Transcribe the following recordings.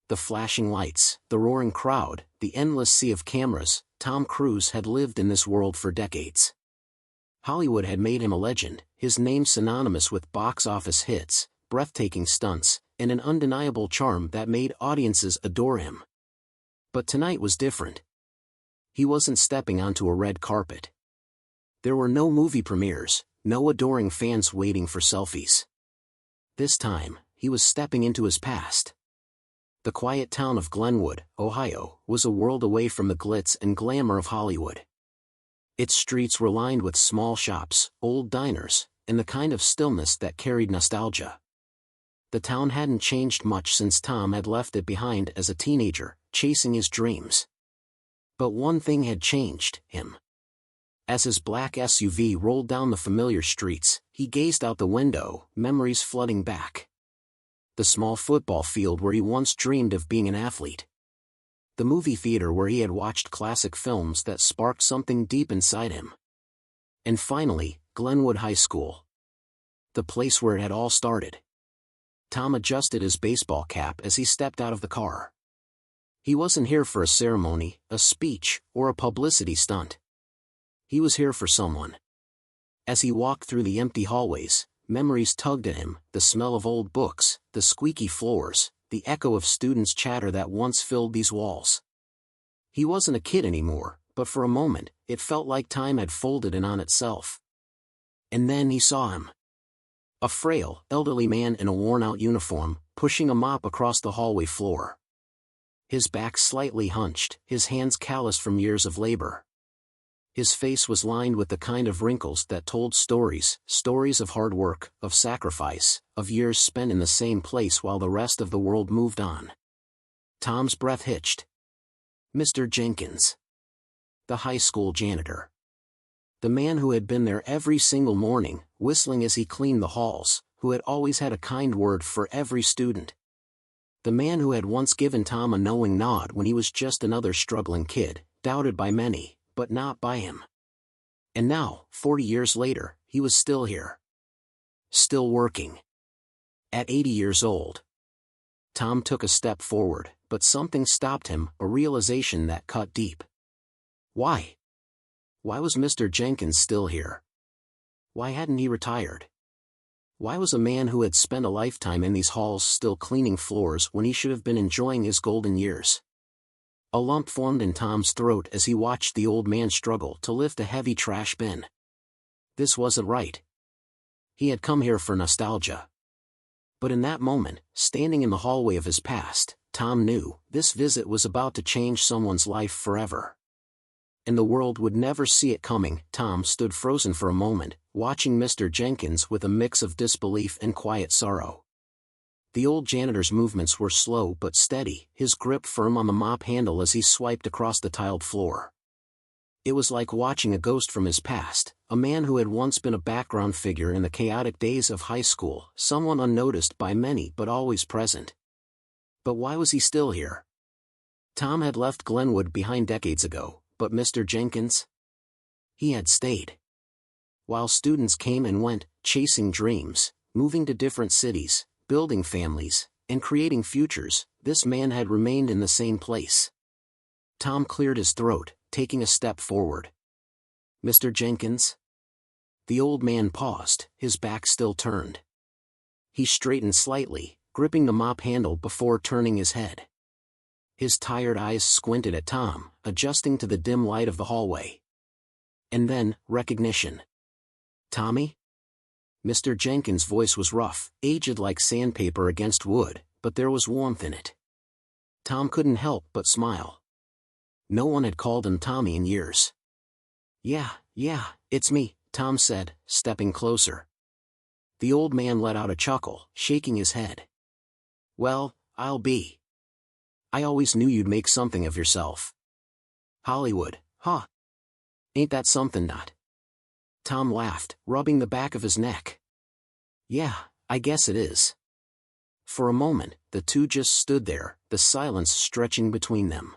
The flashing lights, the roaring crowd, the endless sea of cameras. Tom Cruise had lived in this world for decades. Hollywood had made him a legend, his name synonymous with box office hits, breathtaking stunts, and an undeniable charm that made audiences adore him. But tonight was different. He wasn't stepping onto a red carpet. There were no movie premieres, no adoring fans waiting for selfies. This time, he was stepping into his past. The quiet town of Glenwood, Ohio, was a world away from the glitz and glamour of Hollywood. Its streets were lined with small shops, old diners, and the kind of stillness that carried nostalgia. The town hadn't changed much since Tom had left it behind as a teenager, chasing his dreams. But one thing had changed, him. As his black SUV rolled down the familiar streets, he gazed out the window, memories flooding back. The small football field where he once dreamed of being an athlete. The movie theater where he had watched classic films that sparked something deep inside him. And finally, Glenwood High School. The place where it had all started. Tom adjusted his baseball cap as he stepped out of the car. He wasn't here for a ceremony, a speech, or a publicity stunt. He was here for someone. As he walked through the empty hallways, memories tugged at him, the smell of old books, the squeaky floors, the echo of students' chatter that once filled these walls. He wasn't a kid anymore, but for a moment, it felt like time had folded in on itself. And then he saw him. A frail, elderly man in a worn-out uniform, pushing a mop across the hallway floor. His back slightly hunched, his hands calloused from years of labor. His face was lined with the kind of wrinkles that told stories of hard work, of sacrifice, of years spent in the same place while the rest of the world moved on. Tom's breath hitched. Mr. Jenkins. The high school janitor. The man who had been there every single morning, whistling as he cleaned the halls, who had always had a kind word for every student. The man who had once given Tom a knowing nod when he was just another struggling kid, doubted by many, but not by him. And now, 40 years later, he was still here. Still working. At 80 years old. Tom took a step forward, but something stopped him, a realization that cut deep. Why? Why was Mr. Jenkins still here? Why hadn't he retired? Why was a man who had spent a lifetime in these halls still cleaning floors when he should have been enjoying his golden years? A lump formed in Tom's throat as he watched the old man struggle to lift a heavy trash bin. This wasn't right. He had come here for nostalgia. But in that moment, standing in the hallway of his past, Tom knew this visit was about to change someone's life forever. And the world would never see it coming. Tom stood frozen for a moment, watching Mr. Jenkins with a mix of disbelief and quiet sorrow. The old janitor's movements were slow but steady, his grip firm on the mop handle as he swiped across the tiled floor. It was like watching a ghost from his past, a man who had once been a background figure in the chaotic days of high school, someone unnoticed by many but always present. But why was he still here? Tom had left Glenwood behind decades ago, but Mr. Jenkins? He had stayed. While students came and went, chasing dreams, moving to different cities, building families, and creating futures, this man had remained in the same place. Tom cleared his throat, taking a step forward. Mr. Jenkins? The old man paused, his back still turned. He straightened slightly, gripping the mop handle before turning his head. His tired eyes squinted at Tom, adjusting to the dim light of the hallway. And then, recognition. Tommy? Mr. Jenkins' voice was rough, aged like sandpaper against wood, but there was warmth in it. Tom couldn't help but smile. No one had called him Tommy in years. Yeah, it's me, Tom said, stepping closer. The old man let out a chuckle, shaking his head. Well, I'll be. I always knew you'd make something of yourself. Hollywood, huh? Ain't that something, not? Tom laughed, rubbing the back of his neck. Yeah, I guess it is. For a moment, the two just stood there, the silence stretching between them.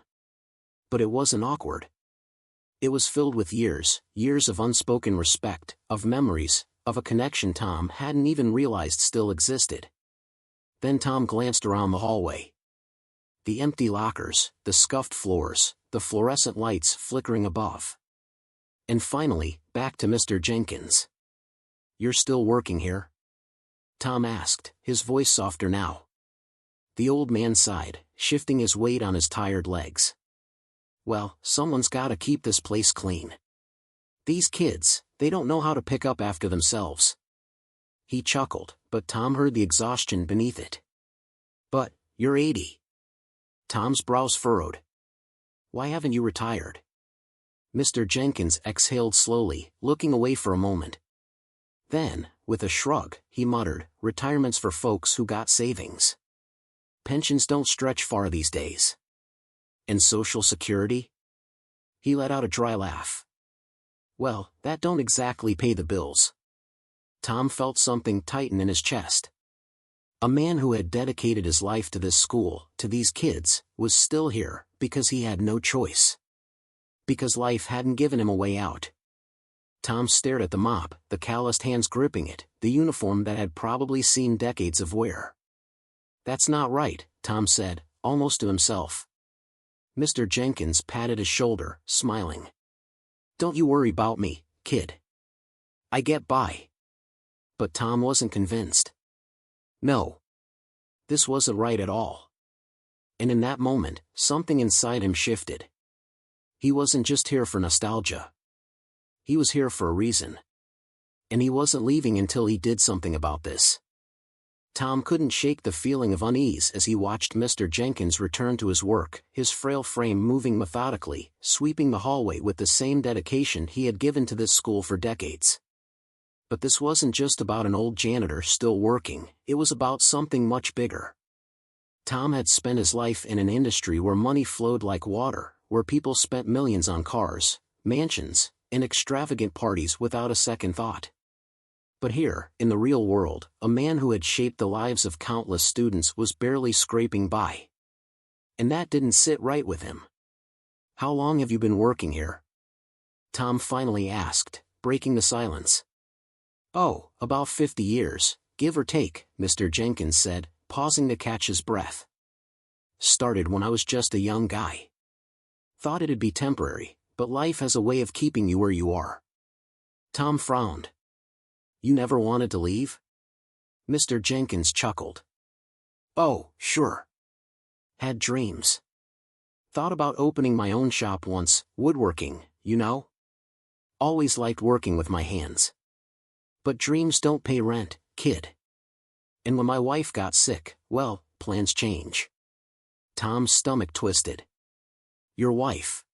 But it wasn't awkward. It was filled with years of unspoken respect, of memories, of a connection Tom hadn't even realized still existed. Then Tom glanced around the hallway. The empty lockers, the scuffed floors, the fluorescent lights flickering above. And finally, back to Mr. Jenkins. "You're still working here?" Tom asked, his voice softer now. The old man sighed, shifting his weight on his tired legs. "Well, someone's gotta keep this place clean. These kids, they don't know how to pick up after themselves." He chuckled, but Tom heard the exhaustion beneath it. "But, you're 80. Tom's brows furrowed. "Why haven't you retired?" Mr. Jenkins exhaled slowly, looking away for a moment. Then, with a shrug, he muttered, "Retirement's for folks who got savings. Pensions don't stretch far these days. And Social Security?" He let out a dry laugh. "Well, that don't exactly pay the bills." Tom felt something tighten in his chest. A man who had dedicated his life to this school, to these kids, was still here, because he had no choice. Because life hadn't given him a way out. Tom stared at the mop, the calloused hands gripping it, the uniform that had probably seen decades of wear. "That's not right," Tom said, almost to himself. Mr. Jenkins patted his shoulder, smiling. "Don't you worry about me, kid. I get by." But Tom wasn't convinced. No. This wasn't right at all. And in that moment, something inside him shifted. He wasn't just here for nostalgia. He was here for a reason. And he wasn't leaving until he did something about this. Tom couldn't shake the feeling of unease as he watched Mr. Jenkins return to his work, his frail frame moving methodically, sweeping the hallway with the same dedication he had given to this school for decades. But this wasn't just about an old janitor still working, it was about something much bigger. Tom had spent his life in an industry where money flowed like water, where people spent millions on cars, mansions, and extravagant parties without a second thought. But here, in the real world, a man who had shaped the lives of countless students was barely scraping by. And that didn't sit right with him. "How long have you been working here?" Tom finally asked, breaking the silence. "Oh, about 50 years, give or take," Mr. Jenkins said, pausing to catch his breath. "Started when I was just a young guy. Thought it'd be temporary, but life has a way of keeping you where you are." Tom frowned. "You never wanted to leave?" Mr. Jenkins chuckled. "Oh, sure. Had dreams. Thought about opening my own shop once, woodworking, you know? Always liked working with my hands. But dreams don't pay rent, kid. And when my wife got sick, well, plans change." Tom's stomach twisted. "Your wife?"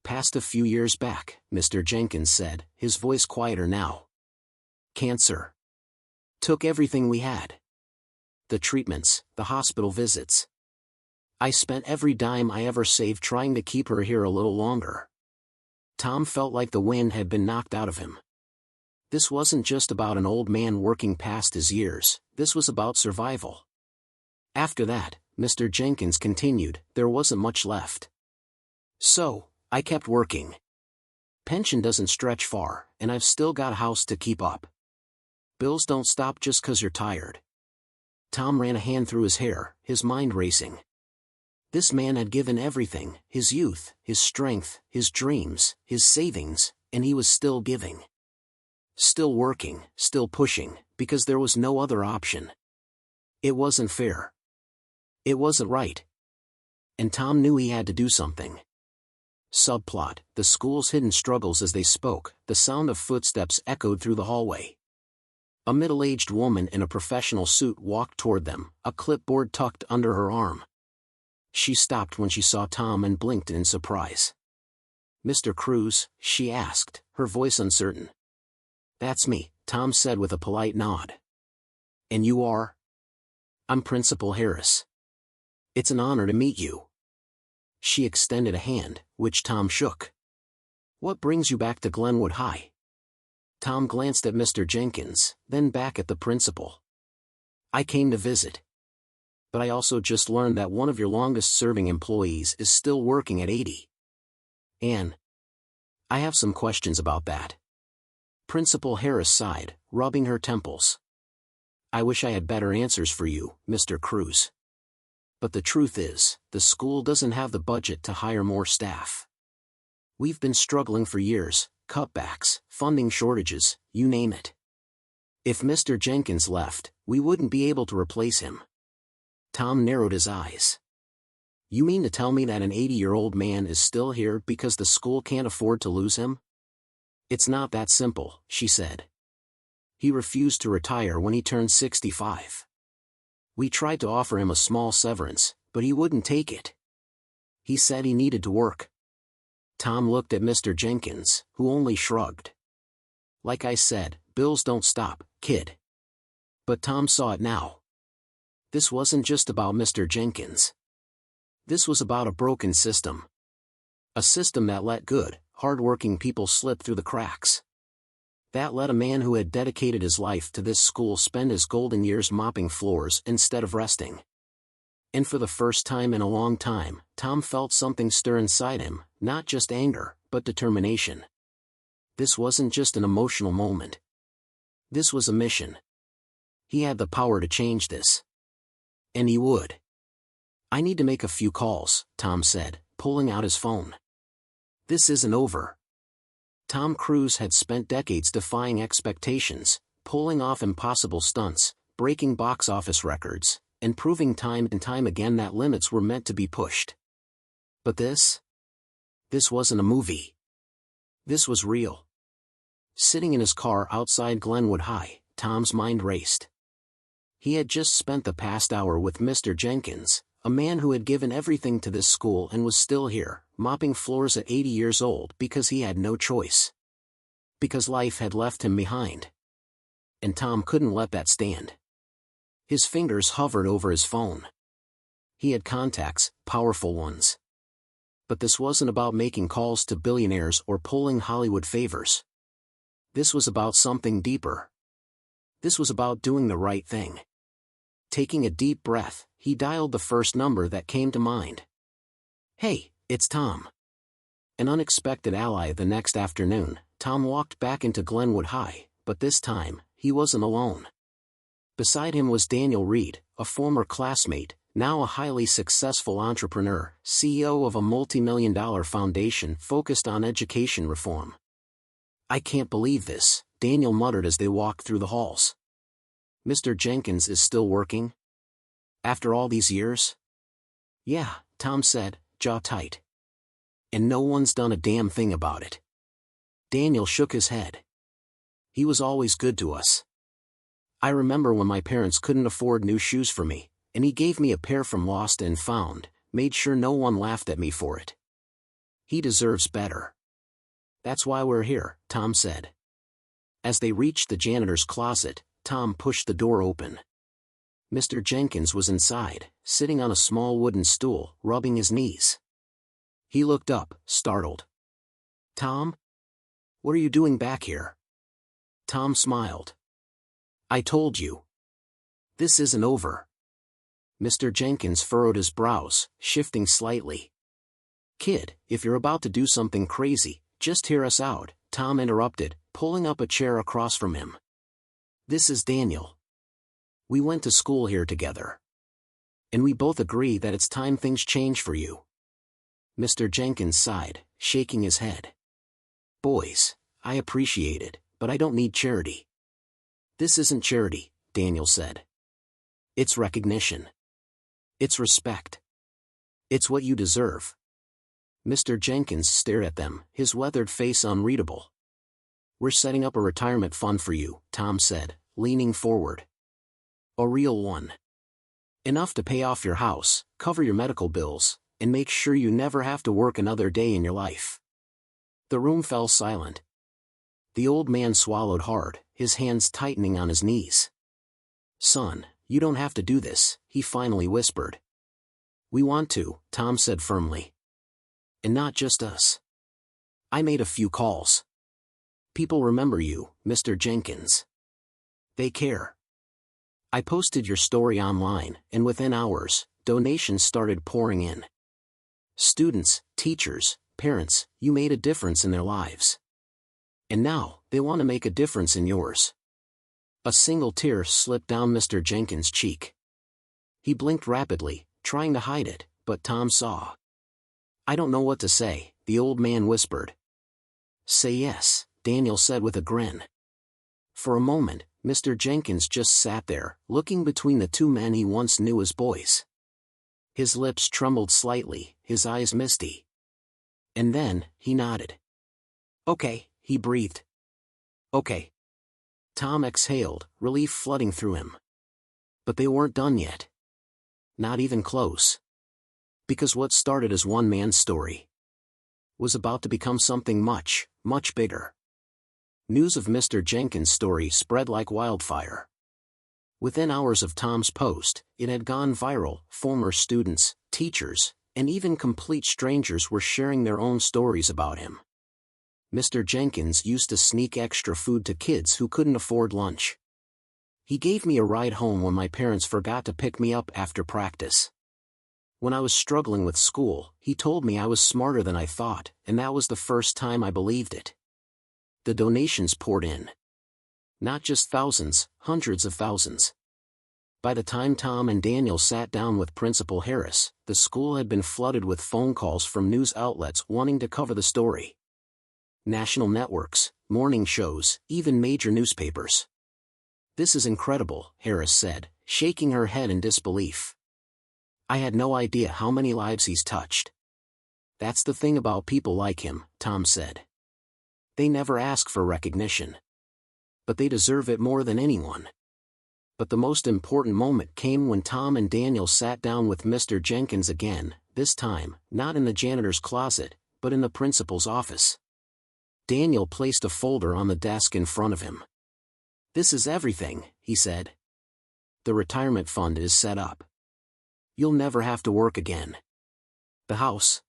"Passed a few years back," Mr. Jenkins said, his voice quieter now. "Cancer. Took everything we had. The treatments, the hospital visits. I spent every dime I ever saved trying to keep her here a little longer." Tom felt like the wind had been knocked out of him. This wasn't just about an old man working past his years, this was about survival. After that, Mr. Jenkins continued, there wasn't much left. "So, I kept working. Pension doesn't stretch far, and I've still got a house to keep up. Bills don't stop just 'cause you're tired." Tom ran a hand through his hair, his mind racing. This man had given everything, his youth, his strength, his dreams, his savings, and he was still giving. Still working, still pushing, because there was no other option. It wasn't fair. It wasn't right. And Tom knew he had to do something. Subplot, the school's hidden struggles. As they spoke, the sound of footsteps echoed through the hallway. A middle-aged woman in a professional suit walked toward them, a clipboard tucked under her arm. She stopped when she saw Tom and blinked in surprise. "Mr. Cruz?" she asked, her voice uncertain. "That's me," Tom said with a polite nod. "And you are?" "I'm Principal Harris. It's an honor to meet you." She extended a hand, which Tom shook. "What brings you back to Glenwood High?" Tom glanced at Mr. Jenkins, then back at the principal. "I came to visit. But I also just learned that one of your longest-serving employees is still working at 80. And I have some questions about that." Principal Harris sighed, rubbing her temples. "I wish I had better answers for you, Mr. Cruz. But the truth is, the school doesn't have the budget to hire more staff. We've been struggling for years, cutbacks, funding shortages, you name it. If Mr. Jenkins left, we wouldn't be able to replace him. Tom narrowed his eyes. You mean to tell me that an 80-year-old man is still here because the school can't afford to lose him? It's not that simple, she said. He refused to retire when he turned 65. We tried to offer him a small severance, but he wouldn't take it. He said he needed to work. Tom looked at Mr. Jenkins, who only shrugged. Like I said, bills don't stop, kid. But Tom saw it now. This wasn't just about Mr. Jenkins. This was about a broken system. A system that let good, hard-working people slip through the cracks. That let a man who had dedicated his life to this school spend his golden years mopping floors instead of resting. And for the first time in a long time, Tom felt something stir inside him, not just anger, but determination. This wasn't just an emotional moment. This was a mission. He had the power to change this. And he would. I need to make a few calls, Tom said, pulling out his phone. This isn't over. Tom Cruise had spent decades defying expectations, pulling off impossible stunts, breaking box office records, and proving time and time again that limits were meant to be pushed. But this wasn't a movie. This was real. Sitting in his car outside Glenwood High, Tom's mind raced. He had just spent the past hour with Mr. Jenkins, a man who had given everything to this school and was still here, mopping floors at 80 years old because he had no choice. Because life had left him behind. And Tom couldn't let that stand. His fingers hovered over his phone. He had contacts, powerful ones. But this wasn't about making calls to billionaires or pulling Hollywood favors. This was about something deeper. This was about doing the right thing. Taking a deep breath, he dialed the first number that came to mind. Hey, it's Tom. An unexpected ally. The next afternoon, Tom walked back into Glenwood High, but this time, he wasn't alone. Beside him was Daniel Reed, a former classmate, now a highly successful entrepreneur, CEO of a multi-million-dollar foundation focused on education reform. I can't believe this, Daniel muttered as they walked through the halls. Mr. Jenkins is still working? After all these years? Yeah, Tom said, jaw tight. And no one's done a damn thing about it. Daniel shook his head. He was always good to us. I remember when my parents couldn't afford new shoes for me, and he gave me a pair from Lost and Found, made sure no one laughed at me for it. He deserves better. That's why we're here, Tom said. As they reached the janitor's closet, Tom pushed the door open. Mr. Jenkins was inside, sitting on a small wooden stool, rubbing his knees. He looked up, startled. Tom? What are you doing back here? Tom smiled. I told you. This isn't over. Mr. Jenkins furrowed his brows, shifting slightly. Kid, if you're about to do something crazy, just hear us out, Tom interrupted, pulling up a chair across from him. This is Daniel. We went to school here together. And we both agree that it's time things change for you. Mr. Jenkins sighed, shaking his head. Boys, I appreciate it, but I don't need charity. This isn't charity, Daniel said. It's recognition. It's respect. It's what you deserve. Mr. Jenkins stared at them, his weathered face unreadable. We're setting up a retirement fund for you, Tom said, leaning forward. A real one. Enough to pay off your house, cover your medical bills, and make sure you never have to work another day in your life. The room fell silent. The old man swallowed hard, his hands tightening on his knees. Son, you don't have to do this, he finally whispered. We want to, Tom said firmly. And not just us. I made a few calls. People remember you, Mr. Jenkins. They care. I posted your story online, and within hours, donations started pouring in. Students, teachers, parents, you made a difference in their lives. And now, they want to make a difference in yours. A single tear slipped down Mr. Jenkins' cheek. He blinked rapidly, trying to hide it, but Tom saw. "I don't know what to say," the old man whispered. "Say yes," Daniel said with a grin. For a moment, Mr. Jenkins just sat there, looking between the two men he once knew as boys. His lips trembled slightly, his eyes misty. And then, he nodded. "Okay," he breathed. "Okay." Tom exhaled, relief flooding through him. But they weren't done yet. Not even close. Because what started as one man's story was about to become something much, much bigger. News of Mr. Jenkins' story spread like wildfire. Within hours of Tom's post, it had gone viral. Former students, teachers, and even complete strangers were sharing their own stories about him. Mr. Jenkins used to sneak extra food to kids who couldn't afford lunch. He gave me a ride home when my parents forgot to pick me up after practice. When I was struggling with school, he told me I was smarter than I thought, and that was the first time I believed it. The donations poured in. Not just thousands, hundreds of thousands. By the time Tom and Daniel sat down with Principal Harris, the school had been flooded with phone calls from news outlets wanting to cover the story. National networks, morning shows, even major newspapers. "This is incredible," Harris said, shaking her head in disbelief. "I had no idea how many lives he's touched." "That's the thing about people like him," Tom said. "They never ask for recognition. But they deserve it more than anyone." But the most important moment came when Tom and Daniel sat down with Mr. Jenkins again, this time, not in the janitor's closet, but in the principal's office. Daniel placed a folder on the desk in front of him. "This is everything," he said. "The retirement fund is set up. You'll never have to work again. The house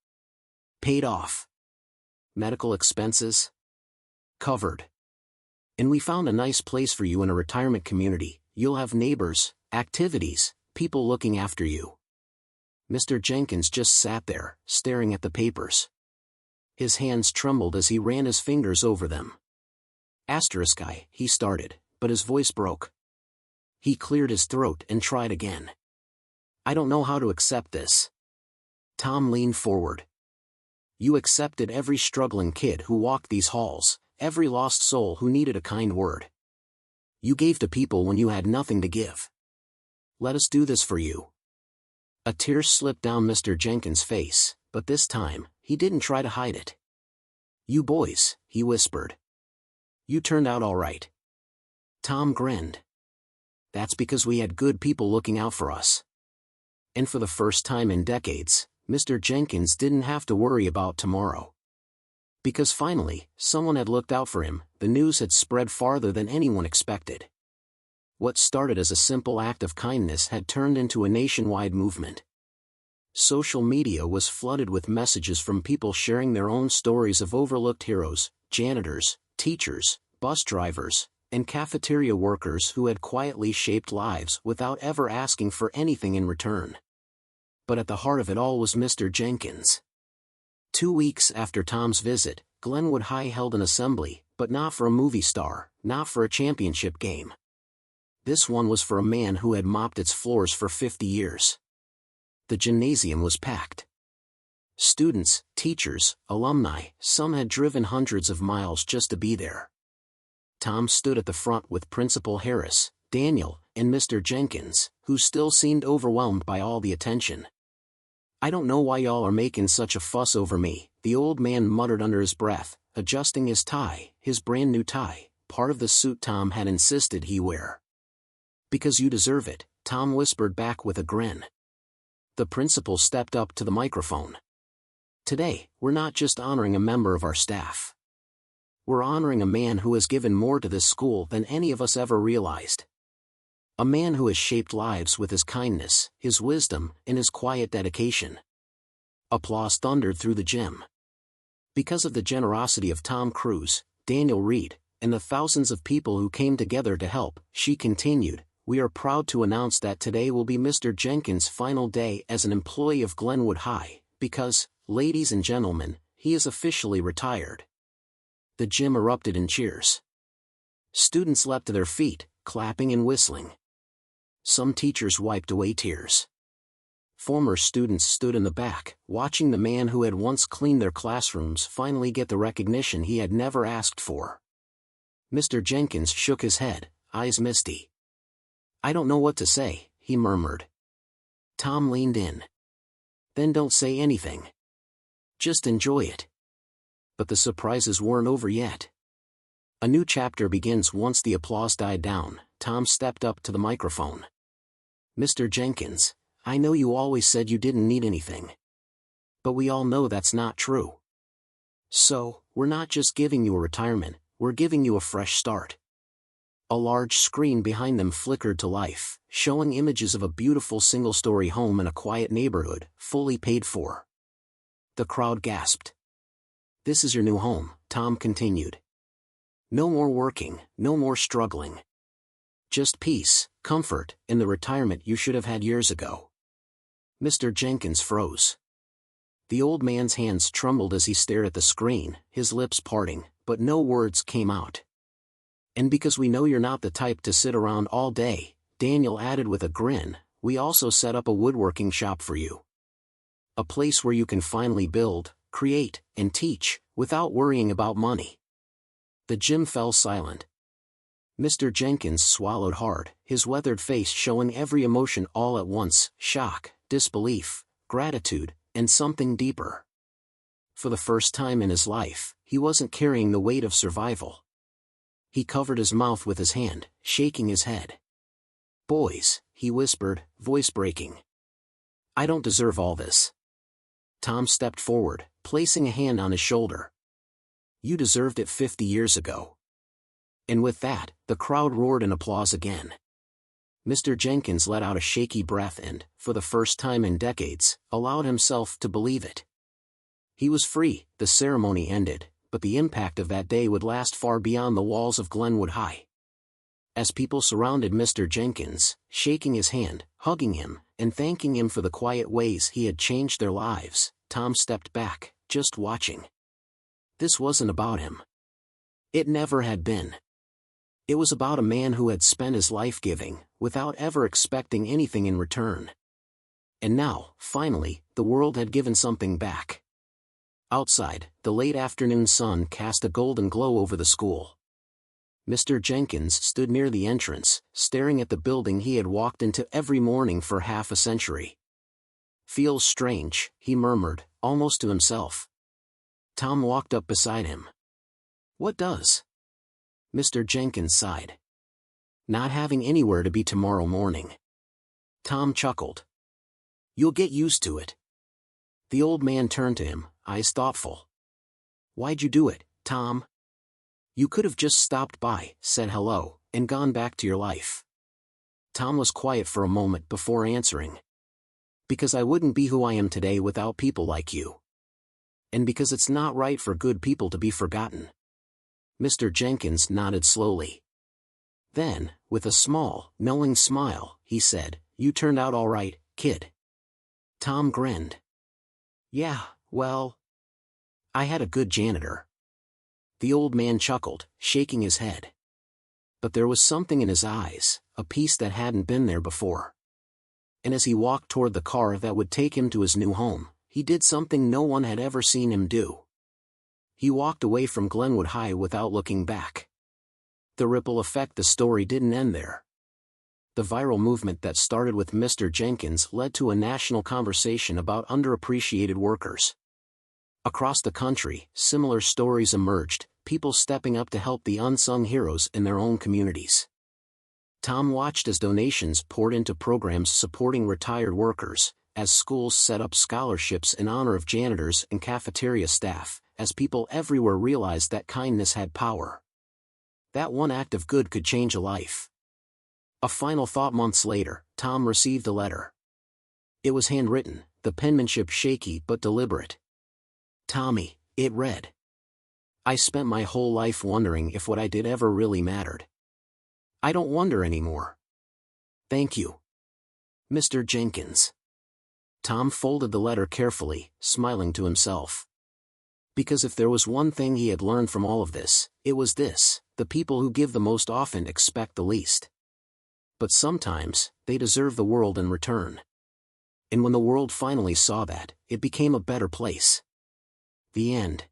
paid off. Medical expenses covered. And we found a nice place for you in a retirement community. You'll have neighbors, activities, people looking after you." Mr. Jenkins just sat there, staring at the papers. His hands trembled as he ran his fingers over them. "I," he started, but his voice broke. He cleared his throat and tried again. "I don't know how to accept this." Tom leaned forward. "You accepted every struggling kid who walked these halls, every lost soul who needed a kind word. You gave to people when you had nothing to give. Let us do this for you." A tear slipped down Mr. Jenkins' face, but this time, he didn't try to hide it. "You boys," he whispered. "You turned out all right." Tom grinned. "That's because we had good people looking out for us." And for the first time in decades, Mr. Jenkins didn't have to worry about tomorrow. Because finally, someone had looked out for him. The news had spread farther than anyone expected. What started as a simple act of kindness had turned into a nationwide movement. Social media was flooded with messages from people sharing their own stories of overlooked heroes, janitors, teachers, bus drivers, and cafeteria workers who had quietly shaped lives without ever asking for anything in return. But at the heart of it all was Mr. Jenkins. 2 weeks after Tom's visit, Glenwood High held an assembly, but not for a movie star, not for a championship game. This one was for a man who had mopped its floors for 50 years. The gymnasium was packed. Students, teachers, alumni, some had driven hundreds of miles just to be there. Tom stood at the front with Principal Harris, Daniel, and Mr. Jenkins, who still seemed overwhelmed by all the attention. "I don't know why y'all are making such a fuss over me," the old man muttered under his breath, adjusting his tie, his brand new tie, part of the suit Tom had insisted he wear. "Because you deserve it," Tom whispered back with a grin. The principal stepped up to the microphone. "Today, we're not just honoring a member of our staff. We're honoring a man who has given more to this school than any of us ever realized. A man who has shaped lives with his kindness, his wisdom, and his quiet dedication." Applause thundered through the gym. Because of the generosity of Tom Cruise, Daniel Reed, and the thousands of people who came together to help, she continued, "We are proud to announce that today will be Mr. Jenkins' final day as an employee of Glenwood High, because, ladies and gentlemen, he is officially retired." The gym erupted in cheers. Students leapt to their feet, clapping and whistling. Some teachers wiped away tears. Former students stood in the back, watching the man who had once cleaned their classrooms finally get the recognition he had never asked for. Mr. Jenkins shook his head, eyes misty. "I don't know what to say," he murmured. Tom leaned in. "Then don't say anything. Just enjoy it." But the surprises weren't over yet. A new chapter begins once the applause died down. Tom stepped up to the microphone. "Mr. Jenkins, I know you always said you didn't need anything. But we all know that's not true. So, we're not just giving you a retirement, we're giving you a fresh start." A large screen behind them flickered to life, showing images of a beautiful single-story home in a quiet neighborhood, fully paid for. The crowd gasped. "This is your new home," Tom continued. "No more working, no more struggling. Just peace, comfort, and the retirement you should have had years ago." Mr. Jenkins froze. The old man's hands trembled as he stared at the screen, his lips parting, but no words came out. "And because we know you're not the type to sit around all day," Daniel added with a grin, "we also set up a woodworking shop for you. A place where you can finally build, create, and teach, without worrying about money." The gym fell silent. Mr. Jenkins swallowed hard, his weathered face showing every emotion all at once: shock, disbelief, gratitude, and something deeper. For the first time in his life, he wasn't carrying the weight of survival. He covered his mouth with his hand, shaking his head. "Boys," he whispered, voice breaking. "I don't deserve all this." Tom stepped forward, placing a hand on his shoulder. "You deserved it 50 years ago." And with that, the crowd roared in applause again. Mr. Jenkins let out a shaky breath and, for the first time in decades, allowed himself to believe it. He was free. The ceremony ended, but the impact of that day would last far beyond the walls of Glenwood High. As people surrounded Mr. Jenkins, shaking his hand, hugging him, and thanking him for the quiet ways he had changed their lives, Tom stepped back, just watching. This wasn't about him. It never had been. It was about a man who had spent his life giving, without ever expecting anything in return. And now, finally, the world had given something back. Outside, the late afternoon sun cast a golden glow over the school. Mr. Jenkins stood near the entrance, staring at the building he had walked into every morning for half a century. "Feels strange," he murmured, almost to himself. Tom walked up beside him. "What does?" Mr. Jenkins sighed. "Not having anywhere to be tomorrow morning." Tom chuckled. "You'll get used to it." The old man turned to him, eyes thoughtful. "Why'd you do it, Tom?" "You could have just stopped by, said hello, and gone back to your life." Tom was quiet for a moment before answering. "Because I wouldn't be who I am today without people like you. And because it's not right for good people to be forgotten." Mr. Jenkins nodded slowly. Then, with a small, knowing smile, he said, "You turned out all right, kid." Tom grinned. "Yeah, well, I had a good janitor." The old man chuckled, shaking his head. But there was something in his eyes, a peace that hadn't been there before. And as he walked toward the car that would take him to his new home, he did something no one had ever seen him do. He walked away from Glenwood High without looking back. The ripple effect the story didn't end there. The viral movement that started with Mr. Jenkins led to a national conversation about underappreciated workers. Across the country, similar stories emerged, people stepping up to help the unsung heroes in their own communities. Tom watched as donations poured into programs supporting retired workers, as schools set up scholarships in honor of janitors and cafeteria staff, as people everywhere realized that kindness had power. That one act of good could change a life. A final thought: months later, Tom received a letter. It was handwritten, the penmanship shaky but deliberate. "Tommy," it read. "I spent my whole life wondering if what I did ever really mattered. I don't wonder anymore. Thank you, Mr. Jenkins." Tom folded the letter carefully, smiling to himself. Because if there was one thing he had learned from all of this, it was this: the people who give the most often expect the least. But sometimes, they deserve the world in return. And when the world finally saw that, it became a better place. The end.